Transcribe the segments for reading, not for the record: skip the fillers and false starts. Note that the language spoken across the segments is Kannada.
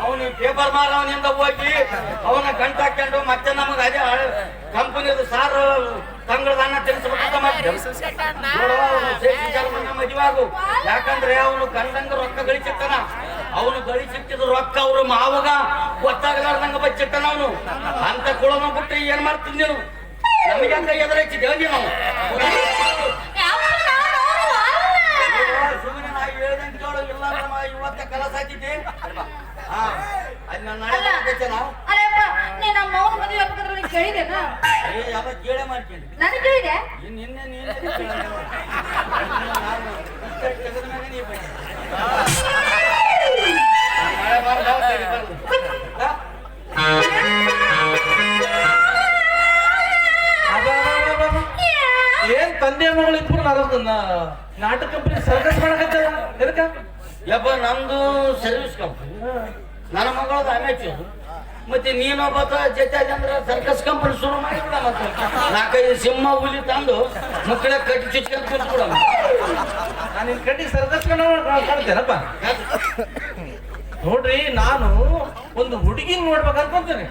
ಅವನು ಪೇಪರ್ ಮಾರವನಿಂದ ಹೋಗಿ ಅವನ ಗಂಟ ಹಾಕೊಂಡು ಮತ್ತೆ ನಮಗೆ ಅದೇ ಕಂಪನಿದು ಸಾರು ತಂಗಳದನ್ನ ತಿನ್ಸ್ಬೇಕಂತ ಮಾಡಿದ್ದೆ. ಮದುವೆ ಆಗು, ಯಾಕಂದ್ರೆ ಅವನು ಗಂಡಂಗ ರೊಕ್ಕ ಗಳಿಸಿರ್ತಾನ. ಅವನು ಗಳಿಸಿಟ್ಟಿದ ರೊಕ್ಕ ಅವ್ರು ಮಾವಾಗ ಗೊತ್ತಾಗಲಾರ್ದಂಗ ಬಚ್ಚಿಟ್ಟನ ಅವನು. ಅಂತ ಕುಳನ ಬಿಟ್ರೆ ಏನ್ ಮಾಡ್ತೀನಿ ನೀನು? ನಮಗೆ ಹಂಗ ಎದುರೈತಿದ್ದೇವೆ ನೀವು. ಸುಮ್ಮನೆ ನಾ ಹೇಳ್ದಂಗೆ ಕೇಳು, ಇಲ್ಲ ಇವತ್ತ ಕೆಲಸ ಆಗ್ತಿದ್ದೆ. ಕೇಳೇ ಮಾಡ್ತೀನಿ. ನಿನ್ನೆ ಏನ್ ತಂದೆ ಮಗಳು ಇಬ್ಬರು ನಾಟಕ ಕಂಪನಿ ಸರ್ಕಸ್ ಮಾಡಕತ್ತಲ್ಲ ಎದಕ್ಕ? ಯಪ್ಪ ನಂದು ಸರ್ವಿಸ್ ಕಂಪನಿ, ನನ್ನ ಮಗಳದು ಅಮೇಚೂರು. ಮತ್ತೆ ನೀನೊಬ್ಬ ಜೊತೆ ಅಂದ್ರೆ ಸರ್ಕಸ್ ಕಂಪನಿ ಶುರು ಮಾಡಿಬಿಡ. ಮತ್ತೆ 4-5 ಸಿಂಹ ಹುಲಿ ತಂದು ಮಕ್ಕಳ ಕಟ್ಟಿ ಚುಚ್ಕೊಂಡು ಕೂತ್ಬಿಡ. ನಾನು ಕಟ್ಟಿ ಸರ್ಕಸ್ ಕಾಣ್ತೇನಪ್ಪ. ನೋಡ್ರಿ, ನಾನು ಒಂದು ಹುಡುಗಿನ ನೋಡ್ಬೇಕು ಅನ್ಕೊಂತೇನೆ.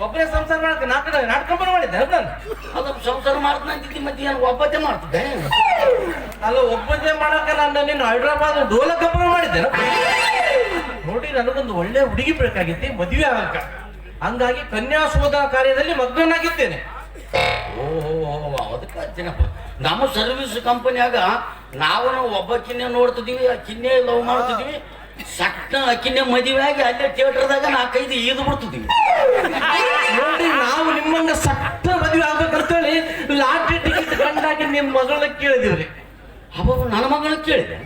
ಒಬ್ಬನೇ ಸಂಸಾರ ಮಾಡಕ್ಕೆ ನಾಟಕ ಕಂಪನಿ ಮಾಡಿದ್ದೆ ನಾನು. ಅದು ಸಂಸಾರ ಮಾಡ್ತೀನಿ ಮತ್ತೆ ಏನು ಒಬ್ಬತ್ತೆ ಮಾಡ್ತಿದ್ದೆ? ಅಲ್ಲ, ಒಬ್ಬನೇ ಮಾಡಕ್ಕ ನಾನು ನೀನು ಹೈದ್ರಾಬಾದ್ ಡೋಲ ಕಂಪನಿ ಮಾಡಿದ್ದೇನೆ. ನೋಡಿ, ನನಗೊಂದು ಒಳ್ಳೆ ಹುಡುಗಿ ಬೇಕಾಗಿತ್ತು ಮದುವೆ ಆಗಕ್ಕ. ಹಂಗಾಗಿ ಕನ್ಯಾಶೋಧ ಕಾರ್ಯದಲ್ಲಿ ಮಗ್ನನಾಗಿದ್ದೇನೆ. ಓಹೋ, ಅದಕ್ಕೆ ಹಚ್ಚಿನಪ್ಪ. ನಮ್ಮ ಸರ್ವಿಸ್ ಕಂಪನಿಯಾಗ ನಾವು ಒಬ್ಬ ಕಿನ್ನೆ ನೋಡ್ತಿದೀವಿ, ಆ ಕಿನ್ನೆ ಲವ್ ಮಾಡ್ತಿದ್ವಿ. ಸಣ್ಣ ಅಕ್ಕಿನ್ನೆ ಮದುವೆ ಆಗಿ ಅಲ್ಲೇ ಥಿಯೇಟರ್ದಾಗ 4-5 ಈದು ಬಿಡ್ತಿದ್ವಿ. ನೋಡಿ, ನಾವು ನಿಮ್ಮಂಗ ಸಟ್ಟ ಮದುವೆ ಆಗ್ಬೇಕಂತೇಳಿ ಲಾಟ್ರಿ ಟಿಕೆಟ್ ಗಂಡಾಗಿ ನಿಮ್ಮ ಮಗಳನ್ನ ಕೇಳಿದಿವ್ರಿ. ಅಬ್ಬ, ನನ್ನ ಮಗಳನ್ನ ಕೇಳಿದೆ.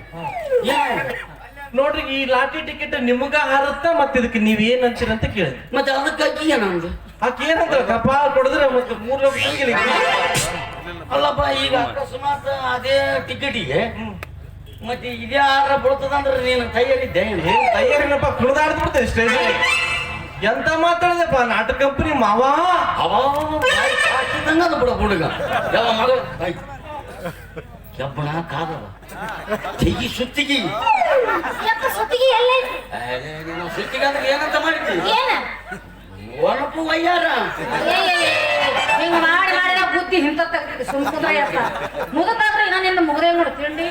ನೋಡ್ರಿ, ಈ ಲಾಟ್ರಿ ಟಿಕೆಟ್ ನಿಮಗ ಹಾರತ್ತ, ಮತ್ತೆ ಇದಕ್ಕೆ ನೀವ್ ಏನ್ ಅಂತೀರ ಅಂತ ಕೇಳಿದ್ರಿ. ಮತ್ತೆ ಅದಕ್ಕಾಗಿ ಏನಂದು ಆಕೆ ಏನಂತ ಕಪಾಳ ಕೊಡಿದ್ರೆ ಮತ್ತೆ 3 ಲಕ್ಷ. ಅಲ್ಲಪ್ಪ, ಈಗ ಅಕಸ್ಮಾತ್ ಅದೇ ಟಿಕೆಟಿಗೆ ಮತ್ತೆ ಇದೇ ಆರ ಬೀಳ್ತದಂದ್ರೆ ನೀನು ತಯಾರಿದ್ದೆ? ತಯಾರಿನಪ್ಪ, ಕುಣಿದಾಡ್ದು ಬಿಡ್ತೇನೆ ಸ್ಟೇಜ್. ಎಂತ ಮಾತಾಡಿದೆಪ್ಪ, ನಾಟಕ ಕಂಪನಿ ಮಾವ ಅವಾಗ ಬಿಡ ಹುಡುಗ. ಯಾವ ಮಗಳು ಎಬ್ಬಣ ಕಾದವ ತೆಗಿ ಸುತ್ತಿಗೆ. ಸುತ್ತಿಗೆ ಅಂದ್ರೆ ಏನಂತ ಮಾಡಿದ್ವಿ? ಒಣಪು ವಯ್ಯಾರ ಬುದ್ಧಿ ಹಿಂತ ಸುಮ್ಕುದ್ರಯ್ಯಪ್ಪ. ಮುದತಾದ್ರೆ ಇನ್ನ ನಿನ್ನ ಮುಗದೆ ನೋಡು ತಿಂಡಿ.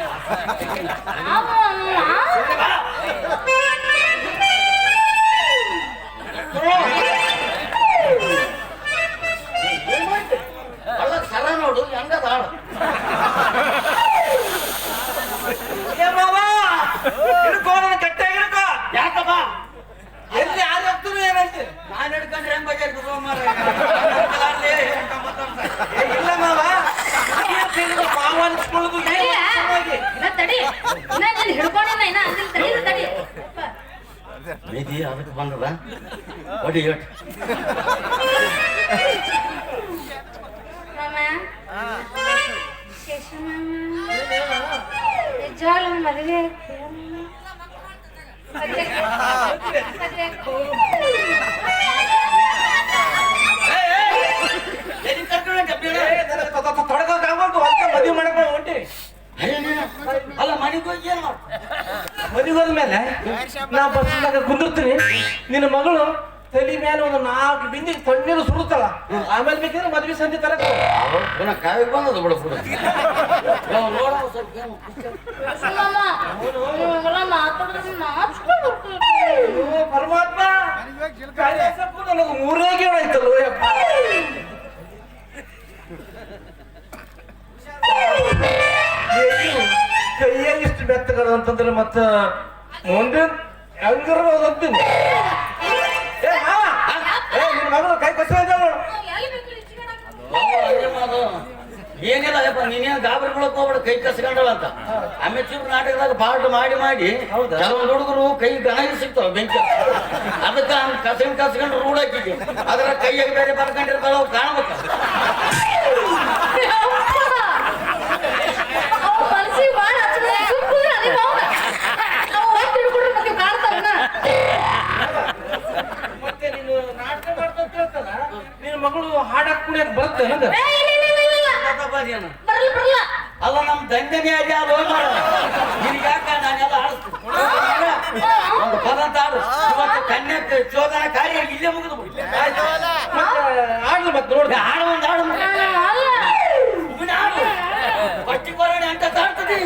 ಅಲ್ಲ ಸರ ನೋಡು ಹೆಂಗದ ಆಡ. ಕಟ್ಟೆ ಹಿಡ್ಕೋ. ಯಾಕಪ್ಪ ಎಲ್ಲಿ ಯಾರು ಹೋಗ್ತಾರೆ ಏನಂತೆ? ನಾನು ಹಿಡ್ಕೊಂಡ್ರೆ ಹೆಂಗ್ ಬಜಾರ್ ಇಲ್ಲ ಮಾವ, ಮಾವ ಅನ್ಸ್ಕೊಳ್ಳೋದು ತಡಿ, ನೀನ್ ಹಿಡ್ಕೊಂಡಿಲ್ಲ ಇನ್ನ ತಡಿ ತಡಿ. ಮೇದಿ ಅದಕ್ಕೆ ಬಂದದ ಒಡಿ ನಿಜವಾಗ್ಲೂ ಮದುವೆ ತೊಡಗೋಕಾಗ್ಬೇಕು ಅಂತ ಮದುವೆ ಮಾಡಕ್ ಹೊಂಟಿ. ಅಲ್ಲ ಮನೆಗೆ ಹೋಗಿ ಏನ್ ಮಾಡ? ಮದುವೆ ಹೋದ್ಮೇಲೆ ನಾ ಬಸ್ನಾಗ ಕುಂದಿರ್ತೀನಿ. ನಿನ್ನ ಮಗಳು ತಲೆ ಮೇಲೆ ಒಂದು 4 ಬಿಂದಿ ತಣ್ಣೀರು ಸುಡುತ್ತಲ್ಲ, ಆಮೇಲೆ ಬೇಕಿದ್ರೆ ಮದ್ವೆ ಸಂಧಿ ತರಕ ಕಾವಿಗೆ ಬಂದದ ಬಿಡ ಬಿಡ. ನೋಡ ಪರಮಾತ್ಮ, ನನಗೆ 3 ಗೇಣ ಆಯ್ತಲ್ಲ ಯಪ್ಪ. ಕೈಯಾಗಿ ಇಷ್ಟು ಬೆತ್ತಗದ ಅಂತಂದ್ರೆ ಮತ್ತ ಮುಂದೆ ಹೆಂಗಿರ್ಬೋದಂತೀನಿ. ನಿನ್ನ ಮಗಳು ಕೈ ಕಸ ಏನಿಲ್ಲ ಯಪ್ಪ, ನೀನೇನು ಗಾಬರಿ ಬಿಡಕ್ ಹೋಗ್ಬೇಡ. ಕೈ ಕಸ್ಕೊಂಡಳ ಅಂತ ಅಮೆಚೂರ್ ನಾಟಕದಾಗ ಪಾಠ ಮಾಡಿ ಮಾಡಿ ಕೆಲವೊಂದು ಹುಡುಗರು ಕೈ ಗಣಗಿ ಸಿಗ್ತಾವ ಬೆಂಕಿ. ಅದಕ್ಕೆ ಕಸ್ಕೊಂಡು ರೂಢ ಹಾಕಿದ್ವಿ. ಅದ್ರ ಕೈಯಾಗ ಬೇರೆ ಬರ್ಕೊಂಡಿರ್ತಾಳ, ಅವ್ ಕಾಣ್ಬೇಕ. ಮತ್ತೆ ನೀನು ನಾಟಕ ಮಾಡ್ತಾ ಹೇಳ್ತಾರ, ನಿನ್ನ ಮಗಳು ಹಾಡಕ್ ಕುಡಿಯಕ್ ಬರುತ್ತೆ ನನಗೆ. ಅಲ್ಲ ನಮ್ ದಂಡನೆ ಅದೇ ಅದು ಹೋಗಿ ಮಾಡ. ನಿನಗೆ ಯಾಕ ನಾನೆಲ್ಲ ಆಡಿಸ್ತೀನಿ. ಒಂದು ಪದ ಮತ್ತೆ ಚೋದನ ಕಾರ್ಯ ಇಲ್ಲೇ ಮುಗಿದು ಆಡ್ಲು ಮತ್ತೆ ನೋಡ್ದೆ ಹಾಡು ಒಂದು ಹಾಡು ಅಲ್ಲ ಪಟ್ಟಿ ಬರೋಣೆ ಅಂತ ತಾಡ್ತದೆ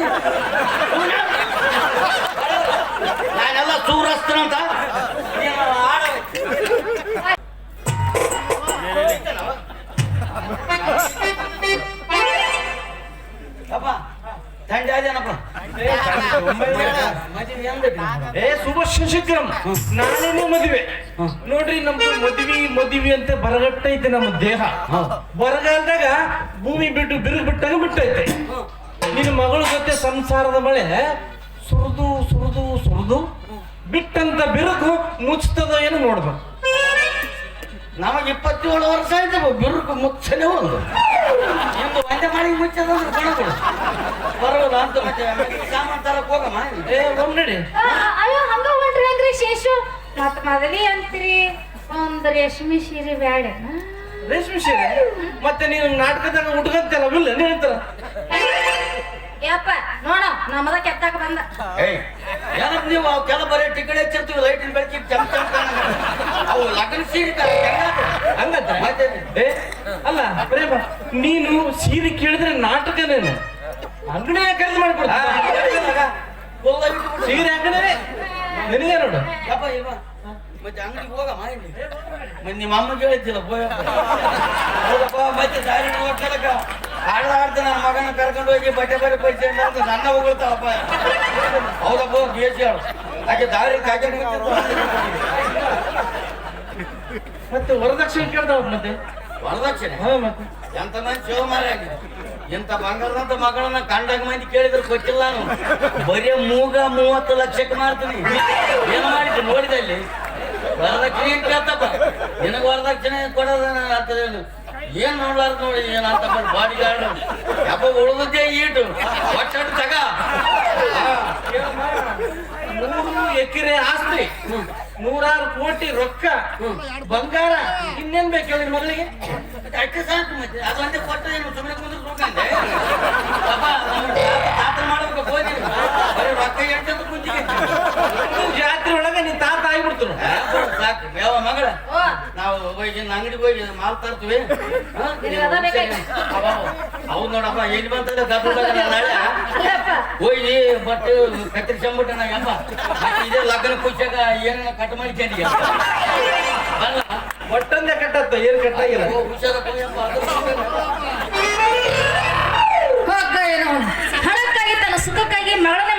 ನಾನೆಲ್ಲ ಸೂರಸ್ತನಂತ ನೀನು ಹಾಡು ಅಪ್ಪ ಥಂಡಿ ಆದೇನಪ್ಪ ಮದುವೆ ಎಂದಕ್ಕೆ ಶುಭ ಶಶಿಗ್ರಮ್ ನಾನೇನೆ ಮದುವೆ ನೋಡ್ರಿ ನಮ್ದು ಮದುವೆ ಅಂತ ಬರಗಟ್ಟೈತೆ ನಮ್ಮ ದೇಹ ಬರಗಾಲದಾಗ ಭೂಮಿ ಬಿಟ್ಟು ಬಿರುಗು ಬಿಟ್ಟಾಗ ಬಿಟ್ಟೈತೆ ನಿನ್ನ ಮಗಳ ಜೊತೆ ಸಂಸಾರದ ಮಳೆ ಸುರಿದು ಸುರಿದು ಸುರಿದು ಬಿಟ್ಟಂತ ಬಿರುಕು ಮುಚ್ತದ ಏನು ನೋಡ್ಬೇಕು ನಮಗೆ 27 ವರ್ಷ ಆಯ್ತು ಬಿರುಕು ಮುಚ್ಚನೆ ಒಂದು ನಿಮ್ದು ಒಂದೇ ಮಾಡಿ ಮುಚ್ಚದ ಕಣಗಳು ಬರೋಲ್ಲ ಅಂತ ಮತ್ತೆ ಸಾಮಾನು ತರಕ್ ಹೋಗಮ್ಮ ಒಮ್ಮೆ ನಡಿ ಅಯ್ಯೋ ಹಂಗ ಹೊಂಟ್ರಿ ಅಂದ್ರಿ ಶೇಷು ಮತ್ ಮದ್ವಿ ಅಂತ್ರಿ ಒಂದ್ ರೇಷ್ಮೆ ಸೀರೆ ಬ್ಯಾಡ ರೇಷ್ಮೆ ಸೀರೆ ಮತ್ತೆ ನೀನು ನಾಟಕದಾಗ ಹುಡುಗಂತೆಲ್ಲ ಬಿಲ್ಲ ನೀ ಅಂತಾರ ಯಪ್ಪ ನೋಡ ನಮ್ಮದ ಕೆತ್ತಾಕ ಬಂದ ಏನಪ್ಪ ನೀವು ಅವು ಕೆಲ ಬರೀ ಟಿಕೆಟ್ ಹೆಚ್ಚಿರ್ತೀವಿ ಲೈಟಿನ ಬೆಳಕಿ ಚಮ್ ಚಮ್ ಅವು ಲಗ್ನ ಸೀರೆ ಹಂಗಂತ ಮತ್ತೆ ಅಲ್ಲ ಪ್ರೇಮ ನೀನು ಸೀರೆ ಕೇಳಿದ್ರೆ ನಾಟಕನೇನು ಅಂಗಡಿ ಖರೀದಿ ಮಾಡ್ಕೊಡ್ತ ಸೀರೆ ಅಂಗಡಿ ನಿನಗೆ ನೋಡು ಯಪ್ಪ ಇಲ್ವಾ ಮತ್ತೆ ಅಂಗಡಿಗೆ ಹೋಗಮ್ಮ ಇಲ್ಲಿ ಮತ್ತೆ ನಿಮ್ಮ ಅಮ್ಮಗೆ ಹೇಳಿದ್ದಿಲ್ಲ ಹೌದಪ್ಪ ಮತ್ತೆ ದಾರಿ ಹೋಗ್ತಲಕ್ಕ ಆಡ್ದ ನನ್ನ ಮಗನ ಕರ್ಕೊಂಡು ಹೋಗಿ ಬಟ್ಟೆ ಬರೆ ಪೈಸೆ ಅಂತ ನನ್ನ ಹೋಗ್ತಾವಪ್ಪ ಹೌದಪ್ಪ ಬೇಸಿ ಹೇಳು ಆಕೆ ದಾರಿ ಕಾಕೆ ಮತ್ತೆ ವರದಕ್ಷಿಣೆ ಕೇಳ್ತಾವ ಮತ್ತೆ ವರದಕ್ಷಿಣೆ ಮತ್ತೆ ಎಂತ ಮಂದಿ ಶಿವ ಮಾರಾಗಿ ಇಂಥ ಬಂಗಾರದಂತ ಮಗಳನ್ನ ಕಂಡಾಗ ಮಂದಿ ಕೇಳಿದ್ರೆ ಕೊಟ್ಟಿಲ್ಲ ನಾನು ಬರೀ 30 ಲಕ್ಷಕ್ಕೆ ಮಾಡ್ತೀನಿ ಏನು ಮಾಡಿದ್ದು ನೋಡಿದೆ ಅಲ್ಲಿ ವರದಕ್ಷಿಣೆ ಕೇಳ್ತಪ್ಪ ನಿನಗೆ ವರದಕ್ಷಿಣೆ ಕೊಡೋದ ಆಗ್ತದೇನು ಏನ್ ನೋಡ್ಲಾರ್ದು ನೋಡಿ ಏನಂತ ಬಾಡಿ ಗಾರ್ಡ್ ಯಪ್ಪ ಉಳಿದೇ ಈಟು ಒಟ್ಟು ತಗ 3 ಎಕರೆ ಆಸ್ತಿ 100 ಕೋಟಿ ರೊಕ್ಕ ಬಂಗಾರ ಇನ್ನೇನ್ ಬೇಕು ಹೇಳಿ ಮಗಳಿಗೆ ಅಷ್ಟೇ ಸಾಕು ಮತ್ತೆ ಅದೊಂದೇ ಕೊಟ್ಟು ಏನು ಸುಮ್ಮನೆ ಕುಂದ್ರೆ ಸುಮ್ಮನೆ ತಾತ ಮಾಡ್ಬೇಕು ಹೋಗಿ ಬರೀ ರೊಕ್ಕ ಎಂಟು ಕುಂತಿಗೆ ಜಾತ್ರೆ ಒಳಗೆ ನೀನ್ ತಾತ ಆಗ್ಬಿಡ್ತು ಸಾಕು ಯಾವ ಮಗಳ ನಾವು ಹೋಗಿ ಅಂಗಡಿಗೆ ಹೋಗಿ ಮಾಲ್ ತರ್ತೀವಿ ಹೌದು ನೋಡಪ್ಪ ಎಲ್ಲಿ ಬಂತಂದ್ರೆ ಗದ್ದಲದಾಗ ನಾಳೆ ಹೋಗಿ ಬಟ್ಟೆ ಕತ್ತರಿಸ್ಕೊಂಡ್ಬಿಟ್ಟೆ ನಾ ಯಪ್ಪ ಇದೇ ಲಗ್ನ ಖುಷಿಯಾಗ ಏನ ಕಟ್ ಮಾಡಿಕೊಂಡಿ ಅಲ್ಲ ಒಟ್ಟಂದೇ ಕಟ್ಟತ್ತ ಏನ್ ಕಟ್ಟಾಗಿಲ್ಲ ಹಣಕ್ಕಾಗಿ ತನ್ನ ಸುಖಕ್ಕಾಗಿ ಮಗಳ